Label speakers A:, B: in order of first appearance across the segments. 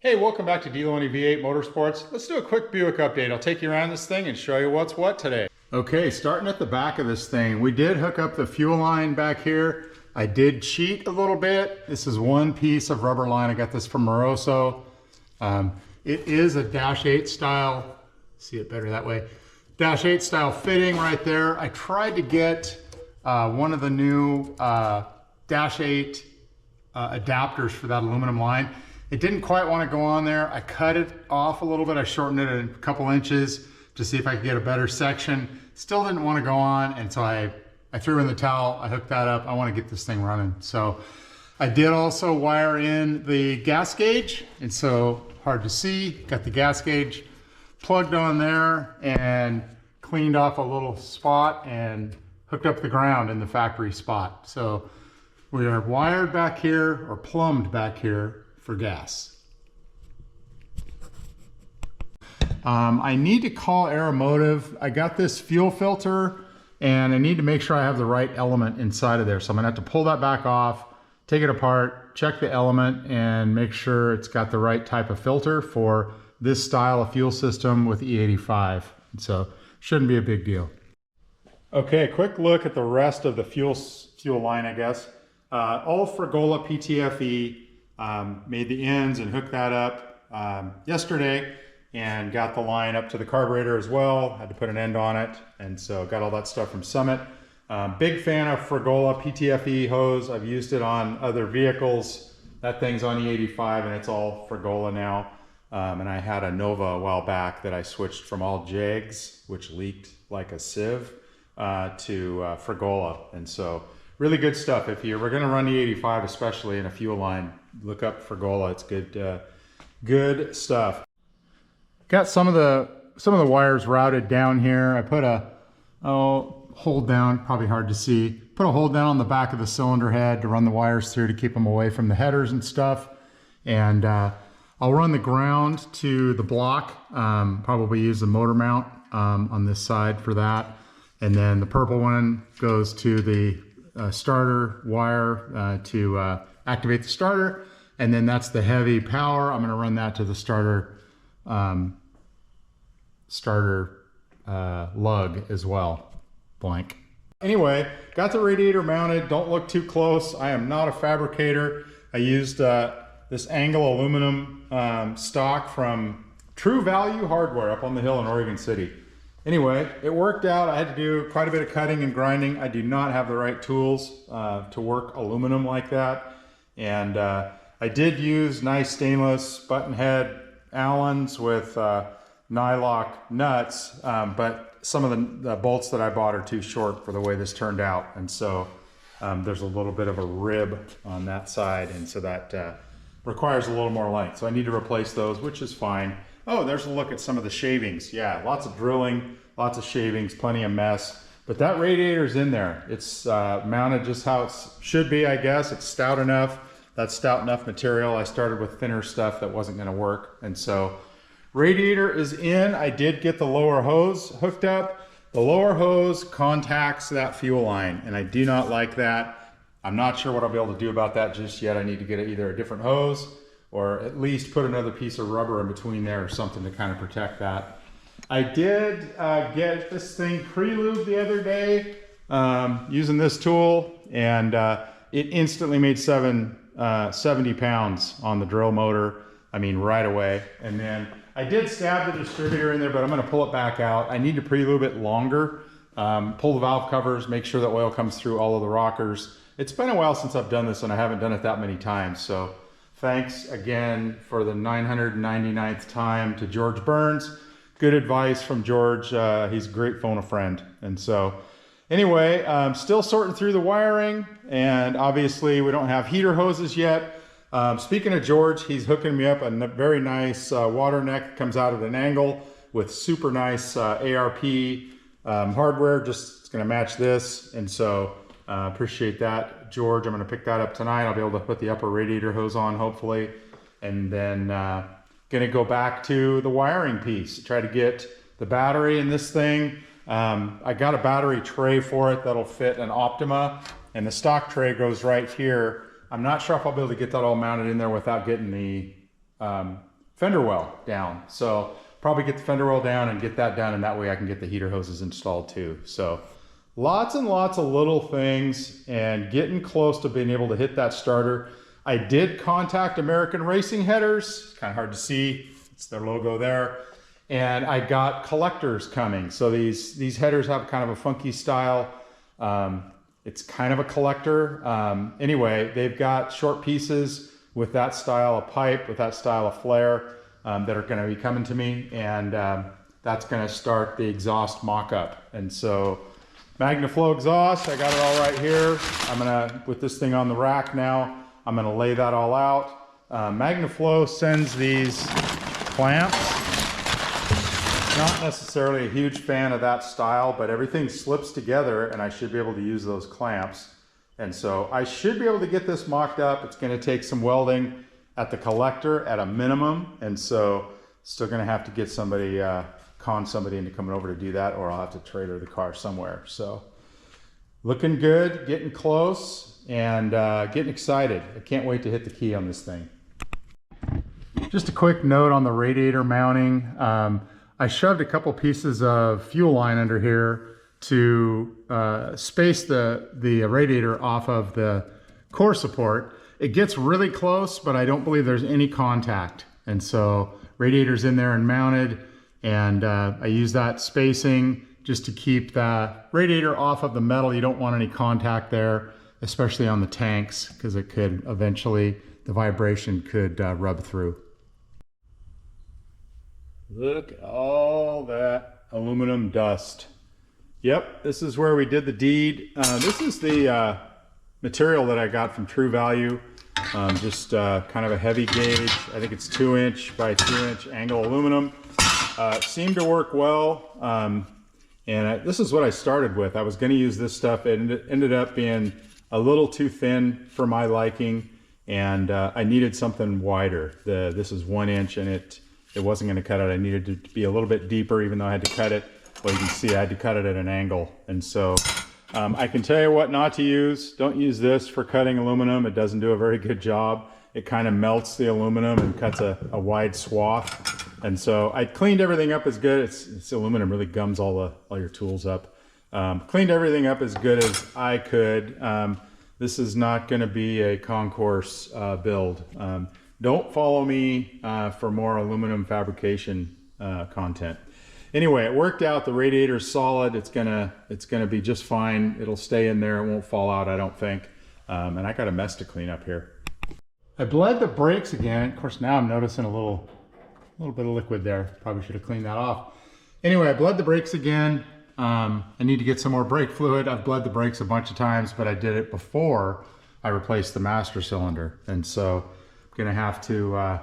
A: Hey, welcome back to D-Loney V8 Motorsports. Let's do a quick Buick update. I'll take you around this thing and show you what's what today. Okay, starting at the back of this thing, we did hook up the fuel line back here. I did cheat a little bit. This is one piece of rubber line. I got this from Moroso. It is a Dash 8 style, see it better that way, Dash 8 style fitting right there. I tried to get one of the new Dash 8 adapters for that aluminum line. It didn't quite want to go on there. I cut it off a little bit. I shortened it a couple inches to see if I could get a better section. Still didn't want to go on, and so I threw in the towel. I hooked that up. I want to get this thing running. So I did also wire in the gas gauge, and so hard to see. Got the gas gauge plugged on there and cleaned off a little spot and hooked up the ground in the factory spot. So we are wired back here, or plumbed back here, for gas. I need to call automotive. I got this fuel filter and I need to make sure I have the right element inside of there. So I'm gonna have to pull that back off, take it apart, check the element and make sure it's got the right type of filter for this style of fuel system with E85. So shouldn't be a big deal. Okay, quick look at the rest of the fuel line, I guess. All Fregola PTFE. Made the ends and hooked that up yesterday and got the line up to the carburetor as well. Had to put an end on it, and so got all that stuff from Summit. Big fan of Fregola PTFE hose. I've used it on other vehicles. That thing's on E85 and it's all Fregola now. And I had a Nova a while back that I switched from all Jags, which leaked like a sieve, to Fregola. And so really good stuff. If you were going to run E85, especially in a fuel line, look up Fregola. It's good, good stuff. Got some of the wires routed down here. I put a hold down, probably hard to see. Put a hold down on the back of the cylinder head to run the wires through to keep them away from the headers and stuff. And I'll run the ground to the block. Probably use the motor mount on this side for that. And then the purple one goes to the starter wire to activate the starter, and then that's the heavy power. I'm going to run that to the starter lug as well, blank. Anyway, got the radiator mounted. Don't look too close. I am not a fabricator. I used this angle aluminum stock from True Value Hardware up on the hill in Oregon City. Anyway, it worked out. I had to do quite a bit of cutting and grinding. I do not have the right tools to work aluminum like that. And I did use nice stainless button head Allens with nylock nuts, but some of the bolts that I bought are too short for the way this turned out. And so there's a little bit of a rib on that side, and so that requires a little more length. So I need to replace those, which is fine. Oh, there's a look at some of the shavings. Yeah, lots of drilling, lots of shavings, plenty of mess. But that radiator's in there. It's mounted just how it should be, I guess. It's stout enough. That's stout enough material. I started with thinner stuff that wasn't gonna work. And so radiator is in. I did get the lower hose hooked up. The lower hose contacts that fuel line, and I do not like that. I'm not sure what I'll be able to do about that just yet. I need to get either a different hose or at least put another piece of rubber in between there or something to kind of protect that. I did get this thing pre-lubed the other day using this tool, and it instantly made 70 pounds on the drill motor. I mean, right away. And then I did stab the distributor in there, but I'm gonna pull it back out. I need to pre-lube it longer. Pull the valve covers, make sure that oil comes through all of the rockers. It's been a while since I've done this, and I haven't done it that many times, so thanks again for the 999th time to George Burns. Good advice from George. He's a great phone a friend. And so anyway, still sorting through the wiring, and obviously we don't have heater hoses yet. Speaking of George, he's hooking me up a very nice water neck. Comes out at an angle with super nice ARP hardware. Just it's gonna match this. And so appreciate that, George. I'm gonna pick that up tonight. I'll be able to put the upper radiator hose on, hopefully. And then gonna go back to the wiring piece. Try to get the battery in this thing. I got a battery tray for it that'll fit an Optima, and the stock tray goes right here. I'm not sure if I'll be able to get that all mounted in there without getting the fender well down. So probably get the fender well down and get that done, and that way I can get the heater hoses installed too. So lots and lots of little things and getting close to being able to hit that starter. I did contact American Racing Headers, kind of hard to see, it's their logo there. And I got collectors coming. So these headers have kind of a funky style. It's kind of a collector. Anyway, they've got short pieces with that style of pipe, with that style of flare that are gonna be coming to me. And that's gonna start the exhaust mock-up. And so MagnaFlow exhaust, I got it all right here. I'm gonna, with this thing on the rack now, I'm gonna lay that all out. MagnaFlow sends these clamps. Not necessarily a huge fan of that style, but everything slips together and I should be able to use those clamps. And so I should be able to get this mocked up. It's gonna take some welding at the collector at a minimum. And so still gonna have to get somebody, con somebody into coming over to do that, or I'll have to trailer the car somewhere. So looking good, getting close, and getting excited. I can't wait to hit the key on this thing. Just a quick note on the radiator mounting. I shoved a couple pieces of fuel line under here to space the radiator off of the core support. It gets really close, but I don't believe there's any contact. And so radiator's in there and mounted, and I use that spacing just to keep the radiator off of the metal. You don't want any contact there, especially on the tanks, because it could eventually, the vibration could rub through. Look at all that aluminum dust. Yep, this is where we did the deed. This is the material that I got from True Value. Just kind of a heavy gauge. I think it's 2" by 2" angle aluminum. Seemed to work well. And this is what I started with. I was going to use this stuff. It ended up being a little too thin for my liking, and I needed something wider. This is 1" and it wasn't going to cut it. I needed it to be a little bit deeper, even though I had to cut it. Well, you can see I had to cut it at an angle. And so I can tell you what not to use. Don't use this for cutting aluminum. It doesn't do a very good job. It kind of melts the aluminum and cuts a wide swath. And so I cleaned everything up as good. It's aluminum, really gums all your tools up. Cleaned everything up as good as I could. This is not going to be a concourse build. Don't follow me for more aluminum fabrication content. Anyway, it worked out. The radiator's solid. It's gonna be just fine. It'll stay in there. It won't fall out, I don't think. And I got a mess to clean up here. I bled the brakes again. Of course, now I'm noticing a little bit of liquid there. Probably should have cleaned that off. Anyway, I bled the brakes again. I need to get some more brake fluid. I've bled the brakes a bunch of times, but I did it before I replaced the master cylinder. And so I'm gonna have to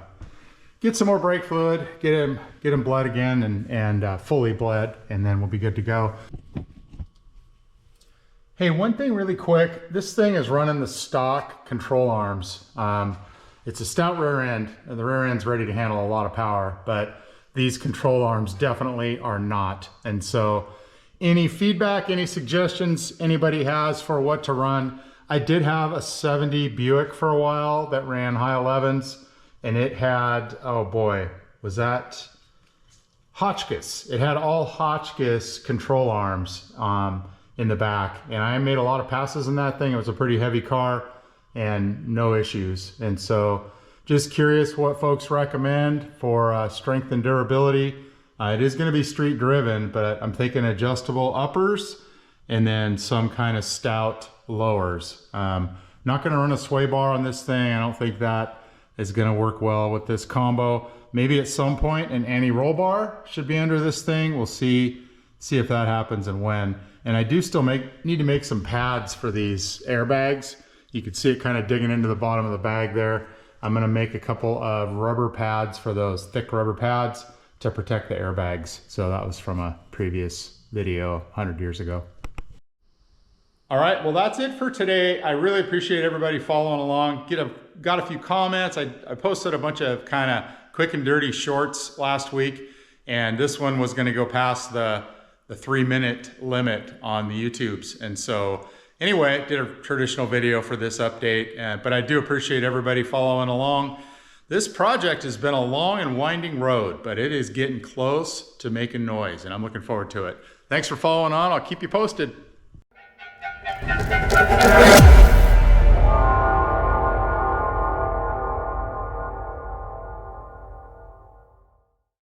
A: get some more brake fluid, get him bled again and fully bled, and then we'll be good to go. Hey, one thing really quick, this thing is running the stock control arms. It's a stout rear end, and the rear end's ready to handle a lot of power, but these control arms definitely are not. And so any feedback, any suggestions anybody has for what to run, I did have a 70 Buick for a while that ran high 11s, and it had, oh boy, was that Hotchkiss. It had all Hotchkiss control arms in the back, and I made a lot of passes in that thing. It was a pretty heavy car and no issues. And so just curious what folks recommend for strength and durability. It is going to be street driven, but I'm thinking adjustable uppers and then some kind of stout lowers. Not going to run a sway bar on this thing. I don't think that is going to work well with this combo. Maybe at some point an anti-roll bar should be under this thing. We'll see if that happens and when. And I do still need to make some pads for these airbags. You can see it kind of digging into the bottom of the bag there. I'm going to make a couple of rubber pads for those thick rubber pads to protect the airbags. So that was from a previous video 100 years ago. All right, well, that's it for today. I really appreciate everybody following along. Got a few comments. I posted a bunch of kind of quick and dirty shorts last week, and this one was going to go past the 3-minute limit on the YouTubes. And so anyway, did a traditional video for this update, but I do appreciate everybody following along. This project has been a long and winding road, but it is getting close to making noise, and I'm looking forward to it. Thanks for following on. I'll keep you posted.